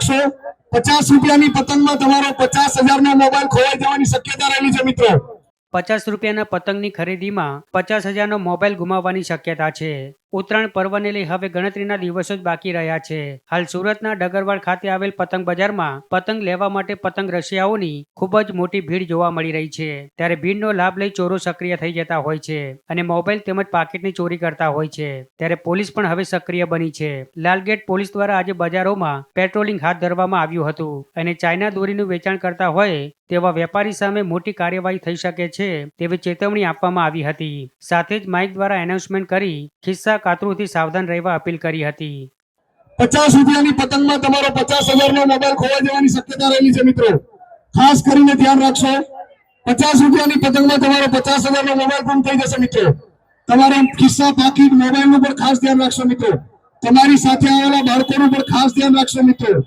રાખશો। 50 રૂપિયાની પતંગમાં તમારો 50,000 નો મોબાઈલ ખોવાઈ જવાની શક્યતા રહેલી છે મિત્રો। 50 રૂપિયાના પતંગની ખરીદીમાં 50,000નો મોબાઈલ ગુમાવવાની શક્યતા છે। ઉત્તરાયણ પર્વને લઈ હવે ગણતરીના દિવસો જ બાકી રહ્યા છે। હાલ સુરતના ડગરવાડ ખાતે આવેલ પતંગ બજારમાં પતંગ લેવા માટે પતંગ રસિયાઓની ખૂબ જ મોટી ભીડ જોવા મળી રહી છે। ત્યારે ભીડનો લાભ લઈ ચોરો સક્રિય થઈ જતા હોય છે અને મોબાઈલ તેમજ પાકીટની ચોરી કરતા હોય છે। ત્યારે પોલીસ પણ હવે સક્રિય બની છે। લાલગેટ પોલીસ દ્વારા આજે બજારોમાં પેટ્રોલિંગ હાથ ધરવામાં આવ્યું હતું અને ચાઇના દોરીનું વેચાણ કરતા હોય તેવા વેપારી સામે મોટી કાર્યવાહી થઈ શકે છે તેવી ચેતવણી આપવામાં આવી હતી। સાથે જ માઇક દ્વારા એનાઉન્સમેન્ટ કરી ખિસ્સા કાતરુથી સાવધાન રહેવા અપીલ કરી હતી। 50 રૂપિયાની પતંગમાં તમારો 50,000 નો મોબાઈલ ખોવાઈ જવાની શક્યતા રહેલી છે મિત્રો। ખાસ કરીને ધ્યાન રાખશો। 50 રૂપિયાની પતંગમાં તમારો 50,000 નો મોબાઈલ ગુમ થઈ જશે મિત્રો। તમારા ખિસ્સા પાકીટ મોબાઈલનું પણ ખાસ ધ્યાન રાખશો મિત્રો। તમારી સાથે આવેલા બાળકોનું પણ ખાસ ધ્યાન રાખશો મિત્રો।